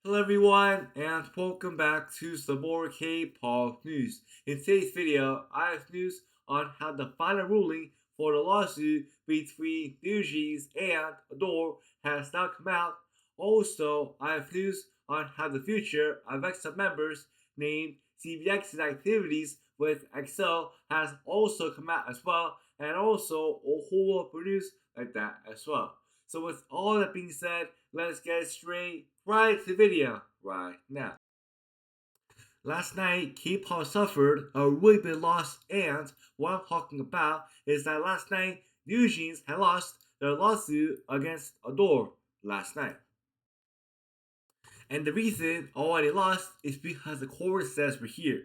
Hello everyone and welcome back to some more K-pop news. In today's video, I have news on how the final ruling for the lawsuit between NEWJEANS and ADOR has now come out. Also, I have news on how the future of EXO members named CBX's activities with EXO has also come out as well, and also a whole lot of news like that as well. So with all that being said, let's get straight right to the video right now. Last night, K-pop suffered a really big loss, and what I'm talking about is that last night, NewJeans had lost their lawsuit against ADOR last night. And the reason why they lost is because the court says we're here.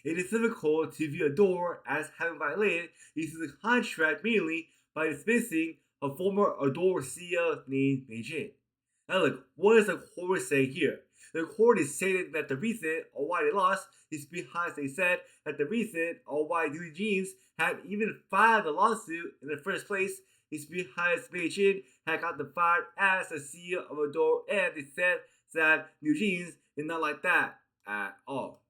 It is difficult to view ADOR as having violated the contract merely by dismissing a former ADOR CEO named NEWJEANS. Now look, what does the court say here? The court is saying that the reason why they lost is because they said that the reason why NewJeans had even filed the lawsuit in the first place is because NEWJEANS had gotten fired as the CEO of ADOR, and they said that NewJeans is not like that at all.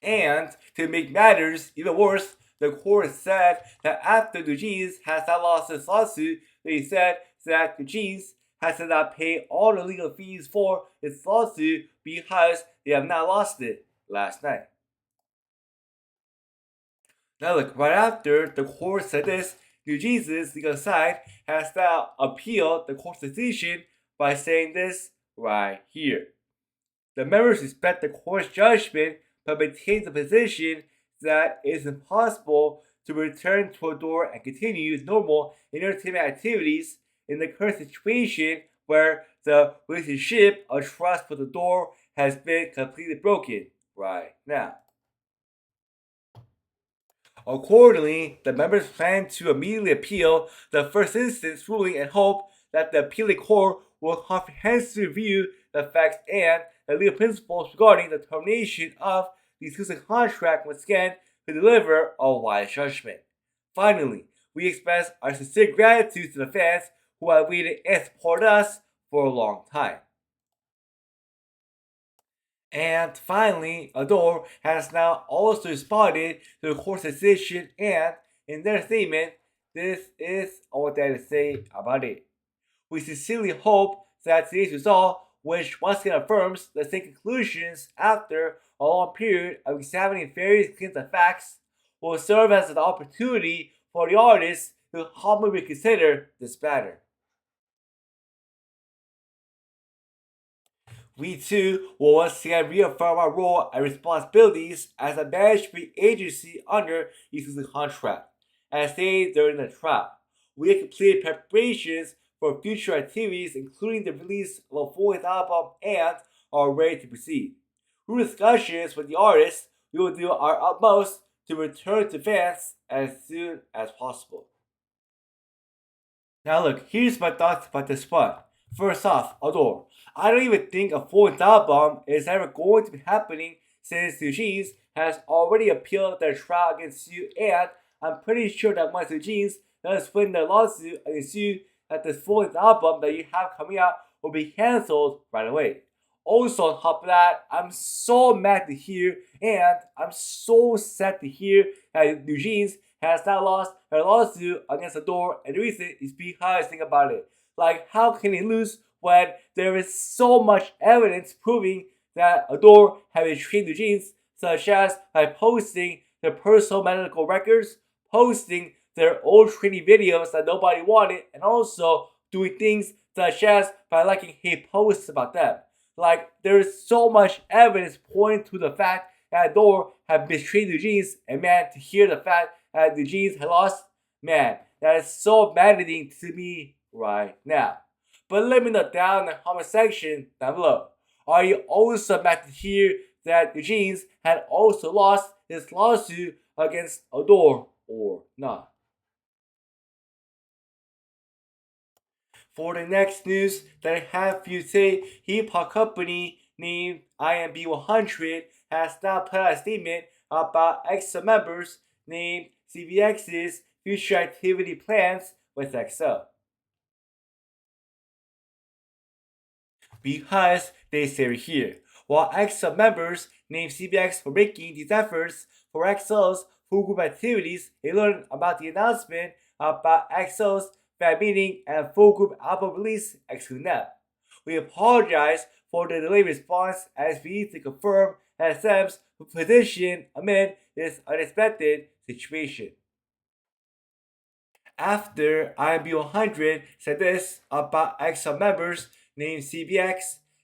And to make matters even worse, the court said that after NewJeans has not lost this lawsuit, they said that NewJeans has to not pay all the legal fees for its lawsuit because they have not lost it last night. Now look, right after the court said this, NewJeans' legal side has now appealed the court's decision by saying this right here. The members respect the court's judgment but maintain the position that it is impossible to return to ADOR and continue normal entertainment activities in the current situation where the relationship of trust with ADOR has been completely broken right now. Accordingly, the members plan to immediately appeal the first instance ruling and hope that the appealing court will comprehensively review the facts and the legal principles regarding the termination of the exclusive contract once again to deliver a wise judgment. Finally, we express our sincere gratitude to the fans who have waited and supported us for a long time. And finally, ADOR has now also responded to the court's decision, and in their statement, this is all they had to say about it. We sincerely hope that today's result, which once again affirms the same conclusions after a long period of examining various claims and facts, will serve as an opportunity for the artists to humbly reconsider this matter. We too will once again reaffirm our role and responsibilities as a management agency under the exclusive contract. As stated during the trial, we have completed preparations for future activities, including the release of a full album, and are ready to proceed. Through discussions with the artists, we will do our utmost to return to fans as soon as possible. Now look, here's my thoughts about this one. First off, ADOR. I don't even think a full album is ever going to be happening since NewJeans has already appealed their trial against you, and I'm pretty sure that once NewJeans does win their lawsuit against you, that this full album that you have coming out will be cancelled right away. Also, on top of that, I'm so mad to hear, and I'm so sad to hear that NewJeans has now lost her lawsuit against ADOR, and the reason is because think about it. Like, how can they lose when there is so much evidence proving that ADOR have betrayed NewJeans, such as by posting their personal medical records, posting their old training videos that nobody wanted, and also doing things such as by liking hate posts about them. Like, there is so much evidence pointing to the fact that ADOR have betrayed NewJeans, and man, to hear the fact that NewJeans had lost, man, that is so maddening to me right now. But let me know down in the comment section down below. Are you also mad to hear that NewJeans had also lost his lawsuit against ADOR or not? For the next news that I have for you today, hip-hop company named IMB 100 has now put out a statement about EXO members named CBX's future activity plans with EXO. because they stay here, while EXO members named CBX for making these efforts for EXO's full group activities. They learned about the announcement about EXO's fan meeting and full group album release exclusive. We apologize for the delayed response as we need to confirm that Sam's position amid this unexpected situation. After IMB100 said this about EXO members named CBX,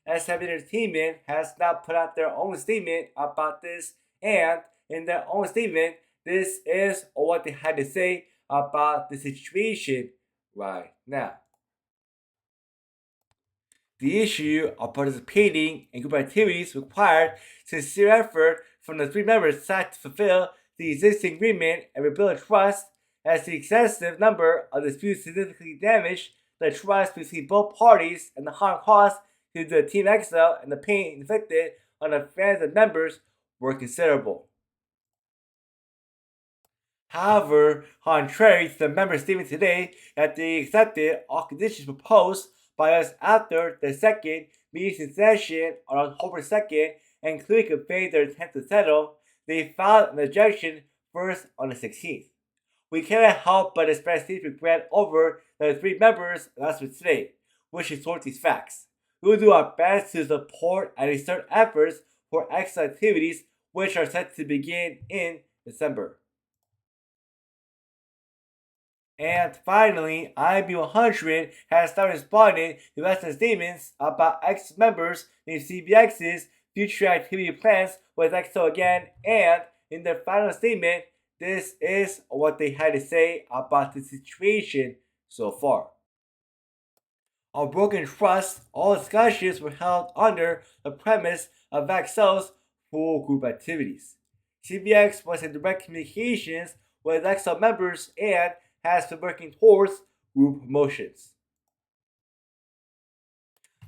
SM Entertainment has now put out their own statement about this, and in their own statement, this is what they had to say about the situation right now. The issue of participating in group activities required sincere effort from the three members sought to fulfill the existing agreement and rebuild trust, as the excessive number of disputes significantly damaged the trust between both parties, and the harm caused to the Team EXO and the pain inflicted on the fans and members were considerable. However, contrary to the member statement today that they accepted all conditions proposed by us after the second meeting session on October 2nd and clearly conveyed their intent to settle, they filed an objection first on the 16th. We cannot help but express deep regret over the three members' announcement today, which distort these facts. We will do our best to support and exert efforts for EXO activities, which are set to begin in December. And finally, IB100 has started responding to recent statements about EXO members named CBX's future activity plans with EXO again, and in their final statement, this is what they had to say about the situation so far. On broken trust, all discussions were held under the premise of EXO's full group activities. CBX was in direct communications with EXO members and has been working towards group promotions.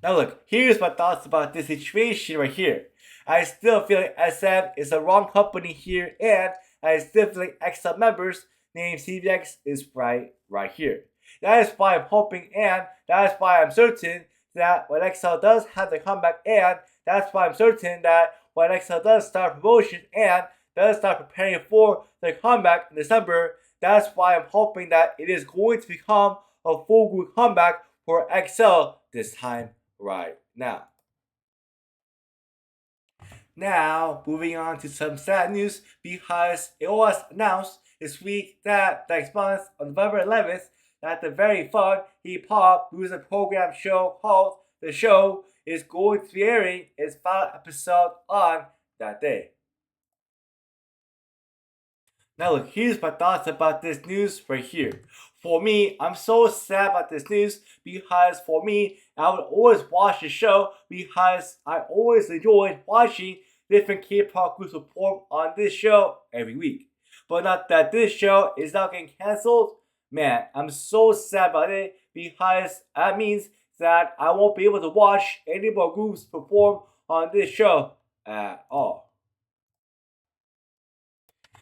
Now look, here's my thoughts about this situation right here. I still feel like SM is the wrong company here, and I still feel like EXO members named CBX is right here. That is why I'm hoping, and that is why I'm certain that when EXO does have the comeback, and that's why I'm certain that when EXO does start promotion and does start preparing for the comeback in December, that's why I'm hoping that it is going to become a full group comeback for EXO this time right now. Now, moving on to some sad news, because it was announced this week that next month, on November 11th, that the very fun hip-hop music program show called The Show is going to be airing its final episode on that day. Now look, here's my thoughts about this news right here. For me, I'm so sad about this news because for me, I would always watch the show because I always enjoyed watching different K-pop groups perform on this show every week. But not that this show is now getting cancelled, man, I'm so sad about it because that means that I won't be able to watch any more groups perform on this show at all.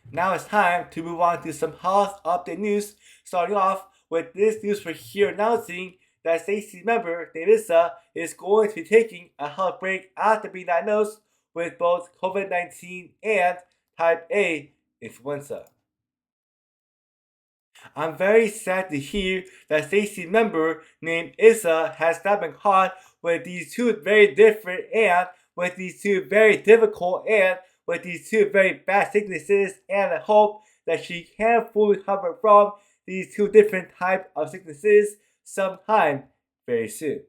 Now it's time to move on to some health update news, starting off with this news for here announcing that Stacey member Davisa is going to be taking a health break after being diagnosed with both COVID-19 and type A influenza. I'm very sad to hear that Stacey member named Issa has now been caught with these two very different and with these two very difficult and with these two very bad sicknesses, and I hope that she can fully recover from these two different types of sicknesses sometime very soon.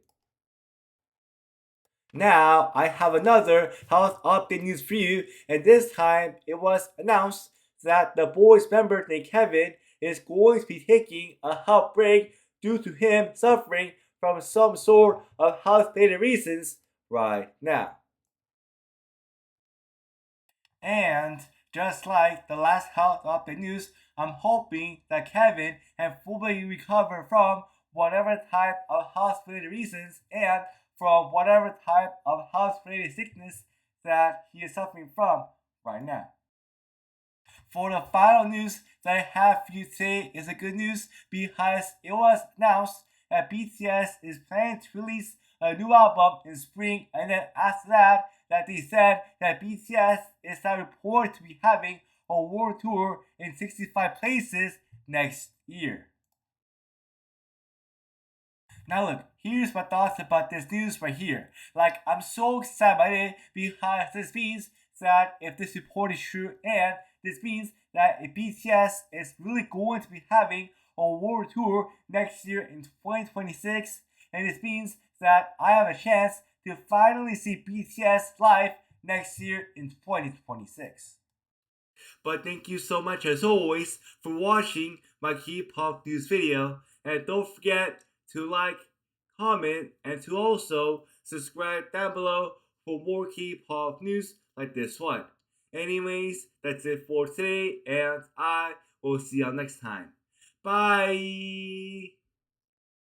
Now, I have another health update news for you, and this time it was announced that the BOYZ member named Kevin is going to be taking a health break due to him suffering from some sort of health-related reasons right now. And just like the last health update news, I'm hoping that Kevin can fully recover from whatever type of health-related reasons and from whatever type of health-related sickness that he is suffering from right now. For the final news that I have for you today is a good news because it was announced that BTS is planning to release a new album in spring, and then after that they said that BTS is now reported to be having a world tour in 65 places next year. Now look, here's my thoughts about this news right here. Like, I'm so excited about it because this means that if this report is true, and this means that if BTS is really going to be having a world tour next year in 2026, and this means that I have a chance to finally see BTS live next year in 2026. But thank you so much as always for watching my K-pop news video, and don't forget to like, comment, and to also subscribe down below for more K-pop news like this one. Anyways, that's it for today, and I will see y'all next time. Bye!